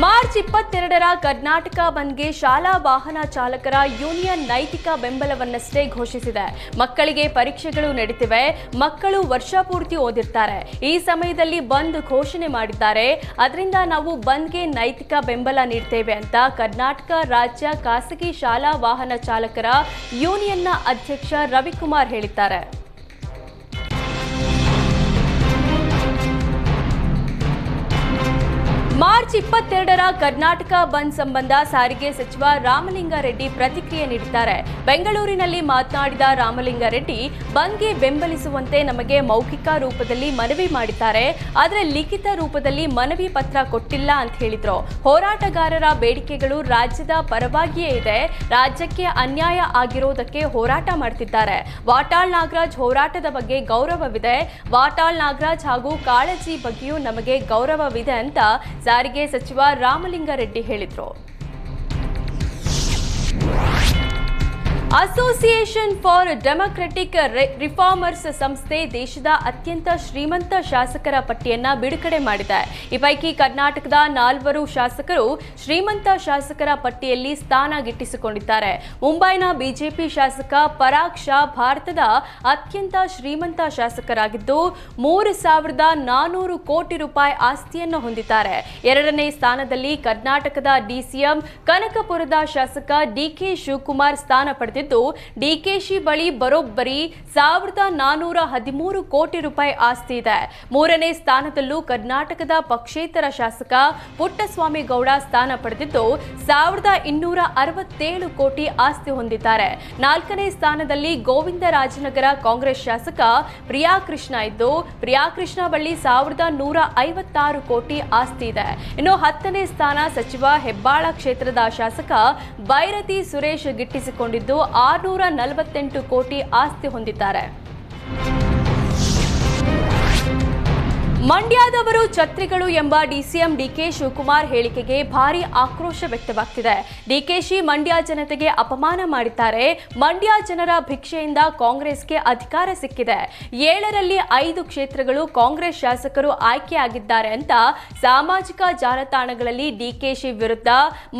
March 22ರ Karnataka ಬಂದ್ಗೆ ಶಾಲಾ ವಾಹನ ಚಾಲಕರ ಯೂನಿಯನ್ ನೈತಿಕ ಬೆಂಬಲವನ್ನಷ್ಟೇ ಘೋಷಿಸಿದೆ. ಮಕ್ಕಳಿಗೆ ಪರೀಕ್ಷೆಗಳು ನಡೀತಿವೆ, ಮಕ್ಕಳು ವರ್ಷ ಪೂರ್ತಿ ಓದಿರ್ತಾರೆ. ಈ ಸಮಯದಲ್ಲಿ ಬಂದ್ ಘೋಷಣೆ ಮಾಡಿದ್ದಾರೆ. ಅದರಿಂದ ನಾವು ಬಂದ್ಗೆ ನೈತಿಕ ಬೆಂಬಲ ನೀಡ್ತೇವೆ ಅಂತ ಕರ್ನಾಟಕ ರಾಜ್ಯ ಖಾಸಗಿ ಶಾಲಾ ವಾಹನ ಚಾಲಕರ ಯೂನಿಯನ್ನ ಅಧ್ಯಕ್ಷ ರವಿಕುಮಾರ್ ಹೇಳಿದ್ದಾರೆ. ಮಾರ್ಚ್ 22ರ ಕರ್ನಾಟಕ ಬಂದ್ ಸಂಬಂಧ ಸಾರಿಗೆ ಸಚಿವ ರಾಮಲಿಂಗಾರೆಡ್ಡಿ ಪ್ರತಿಕ್ರಿಯೆ ನೀಡಿದ್ದಾರೆ. ಬೆಂಗಳೂರಿನಲ್ಲಿ ಮಾತನಾಡಿದ ರಾಮಲಿಂಗಾರೆಡ್ಡಿ, ಬಂದ್ಗೆ ಬೆಂಬಲಿಸುವಂತೆ ನಮಗೆ ಮೌಖಿಕ ರೂಪದಲ್ಲಿ ಮನವಿ ಮಾಡಿದ್ದಾರೆ, ಆದರೆ ಲಿಖಿತ ರೂಪದಲ್ಲಿ ಮನವಿ ಪತ್ರ ಕೊಟ್ಟಿಲ್ಲ ಅಂತ ಹೇಳಿದ್ರು. ಹೋರಾಟಗಾರರ ಬೇಡಿಕೆಗಳು ರಾಜ್ಯದ ಪರವಾಗಿಯೇ ಇದೆ. ರಾಜ್ಯಕ್ಕೆ ಅನ್ಯಾಯ ಆಗಿರೋದಕ್ಕೆ ಹೋರಾಟ ಮಾಡ್ತಿದ್ದಾರೆ. ವಾಟಾಳ್ ನಾಗರಾಜ್ ಹೋರಾಟದ ಬಗ್ಗೆ ಗೌರವವಿದೆ. ವಾಟಾಳ್ ನಾಗರಾಜ್ ಹಾಗೂ ಕಾಳಜಿ ಬಗ್ಗೆಯೂ ನಮಗೆ ಗೌರವವಿದೆ ಅಂತ ಸಾರಿಗೆ ಸಚಿವ ರಾಮಲಿಂಗಾರೆಡ್ಡಿ ಹೇಳಿದರು. ಅಸೋಸಿಯೇಷನ್ ಫಾರ್ ಡೆಮೊಕ್ರೆಟಿಕ್ ರಿಫಾರ್ಮರ್ಸ್ ಸಂಸ್ಥೆ ದೇಶದ ಅತ್ಯಂತ ಶ್ರೀಮಂತ ಶಾಸಕರ ಪಟ್ಟಿಯನ್ನ ಬಿಡುಗಡೆ ಮಾಡಿದೆ. ಈ ಪೈಕಿ ಕರ್ನಾಟಕದ 4 ಶಾಸಕರು ಶ್ರೀಮಂತ ಶಾಸಕರ ಪಟ್ಟಿಯಲ್ಲಿ ಸ್ಥಾನ ಗಿಟ್ಟಿಸಿಕೊಂಡಿದ್ದಾರೆ. ಮುಂಬೈನ ಬಿಜೆಪಿ ಶಾಸಕ ಪರಾಗ್ ಶಾ ಭಾರತದ ಅತ್ಯಂತ ಶ್ರೀಮಂತ ಶಾಸಕರಾಗಿದ್ದು 3,400 ಕೋಟಿ ರೂಪಾಯಿ ಆಸ್ತಿಯನ್ನು ಹೊಂದಿದ್ದಾರೆ. 2ನೇ ಸ್ಥಾನದಲ್ಲಿ ಕರ್ನಾಟಕದ ಡಿಸಿಎಂ ಕನಕಪುರದ ಶಾಸಕ ಡಿಕೆ ಶಿವಕುಮಾರ್ ಸ್ಥಾನ ಪಡೆದಿದ್ದು, ಡಿಕೆಶಿ ಬಳಿ ಬರೋಬ್ಬರಿ 1,413 ಕೋಟಿ ರೂಪಾಯಿ ಆಸ್ತಿ ಇದೆ. 3ನೇ ಸ್ಥಾನದಲ್ಲೂ ಕರ್ನಾಟಕದ ಪಕ್ಷೇತರ ಶಾಸಕ ಪುಟ್ಟಸ್ವಾಮಿ ಗೌಡ ಸ್ಥಾನ ಪಡೆದಿದ್ದು 1,267 ಕೋಟಿ ಆಸ್ತಿ ಹೊಂದಿದ್ದಾರೆ. 4ನೇ ಸ್ಥಾನದಲ್ಲಿ ಗೋವಿಂದರಾಜನಗರ ಕಾಂಗ್ರೆಸ್ ಶಾಸಕ ಪ್ರಿಯಾಕೃಷ್ಣ ಇದ್ದು, ಪ್ರಿಯಾಕೃಷ್ಣ ಬಳಿ 1,156 ಕೋಟಿ ಆಸ್ತಿ ಇದೆ. ಇನ್ನು 10ನೇ ಸ್ಥಾನ ಸಚಿವ ಹೆಬ್ಬಾಳ ಕ್ಷೇತ್ರದ ಶಾಸಕ ಬೈರತಿ ಸುರೇಶ್ ಗಿಟ್ಟಿಸಿಕೊಂಡಿದ್ದು 648 ಕೋಟಿ ಆಸ್ತಿ ಹೊಂದಿದ್ದಾರೆ. ಮಂಡ್ಯದವರು ಛತ್ರಿಗಳು ಎಂಬ ಡಿಸಿಎಂ ಡಿಕೆ ಶಿವಕುಮಾರ್ ಹೇಳಿಕೆಗೆ ಭಾರಿ ಆಕ್ರೋಶ ವ್ಯಕ್ತವಾಗ್ತಿದೆ. ಡಿಕೆಶಿ ಮಂಡ್ಯ ಜನತೆಗೆ ಅಪಮಾನ ಮಾಡಿದ್ದಾರೆ. ಮಂಡ್ಯ ಜನರ ಭಿಕ್ಷೆಯಿಂದ ಕಾಂಗ್ರೆಸ್ಗೆ ಅಧಿಕಾರ ಸಿಕ್ಕಿದೆ. 7ರಲ್ಲಿ 5 ಕ್ಷೇತ್ರಗಳು ಕಾಂಗ್ರೆಸ್ ಶಾಸಕರು ಆಯ್ಕೆಯಾಗಿದ್ದಾರೆ ಅಂತ ಸಾಮಾಜಿಕ ಜಾಲತಾಣಗಳಲ್ಲಿ ಡಿಕೆಶಿ ವಿರುದ್ಧ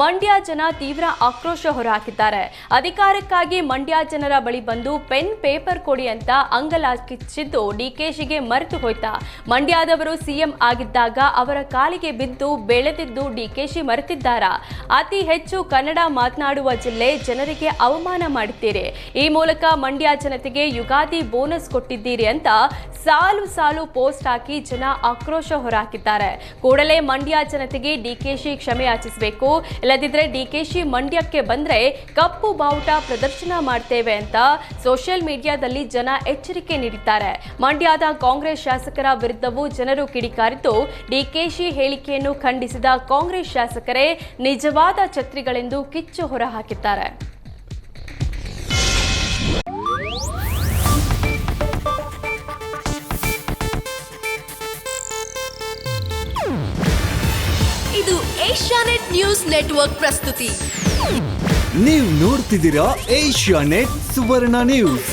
ಮಂಡ್ಯ ಜನ ತೀವ್ರ ಆಕ್ರೋಶ ಹೊರಹಾಕಿದ್ದಾರೆ. ಅಧಿಕಾರಕ್ಕಾಗಿ ಮಂಡ್ಯ ಜನರ ಬಳಿ ಬಂದು ಪೆನ್ ಪೇಪರ್ ಕೊಡಿ ಅಂತ ಅಂಗಲಾಚಿಸಿದ್ದು ಡಿಕೆಶಿಗೆ ಮರೆತು ಹೋಯ್ತಾ? ಮಂಡ್ಯದವರು ಸಿಎಂ ಆಗಿದ್ದಾಗ ಅವರ ಕಾಲಿಗೆ ಬಿದ್ದು ಬೆಳೆದಿದ್ದು ಡಿಕೆಶಿ ಮರೆತಿದ್ದಾರಾ? ಅತಿ ಹೆಚ್ಚು ಕನ್ನಡ ಮಾತನಾಡುವ ಜಿಲ್ಲೆ, ಜನರಿಗೆ ಅವಮಾನ ಮಾಡಿದ್ದೀರಿ. ಈ ಮೂಲಕ ಮಂಡ್ಯ ಜನತೆಗೆ ಯುಗಾದಿ ಬೋನಸ್ ಕೊಟ್ಟಿದ್ದೀರಿ ಅಂತ ಸಾಲು ಸಾಲು ಪೋಸ್ಟ್ ಹಾಕಿ ಜನ ಆಕ್ರೋಶ ಹೊರಹಾಕಿದ್ದಾರೆ. ಕೂಡಲೇ ಮಂಡ್ಯ ಜನತೆಗೆ ಡಿಕೆಶಿ ಕ್ಷಮೆ ಯಾಚಿಸಬೇಕು, ಇಲ್ಲದಿದ್ದರೆ ಡಿಕೆಶಿ ಮಂಡ್ಯಕ್ಕೆ ಬಂದ್ರೆ ಕಪ್ಪು ಬಾವುಟ ಪ್ರದರ್ಶನ ಮಾಡ್ತೇವೆ ಅಂತ ಸೋಷಿಯಲ್ ಮೀಡಿಯಾದಲ್ಲಿ ಜನ ಎಚ್ಚರಿಕೆ ನೀಡಿದ್ದಾರೆ. ಮಂಡ್ಯದ ಕಾಂಗ್ರೆಸ್ ಶಾಸಕರ ವಿರುದ್ಧವೂ ಜನರು ಕಿಡಿಕಾರಿದ್ದು, ಡಿಕೆಶಿ ಹೇಳಿಕೆಯನ್ನು ಖಂಡಿಸಿದ ಕಾಂಗ್ರೆಸ್ ಶಾಸಕರೇ ನಿಜವಾದ ಛತ್ರಿಗಳೆಂದು ಕಿಚ್ಚು ಹೊರಹಾಕಿದ್ದಾರೆ. ಇದು ಏಷ್ಯಾನೆಟ್ ನ್ಯೂಸ್ ನೆಟ್ವರ್ಕ್ ಪ್ರಸ್ತುತಿ. ನೀವು ನೋಡ್ತಿದ್ದೀರಾ ಏಷ್ಯಾನೆಟ್ ಸುವರ್ಣ ನ್ಯೂಸ್.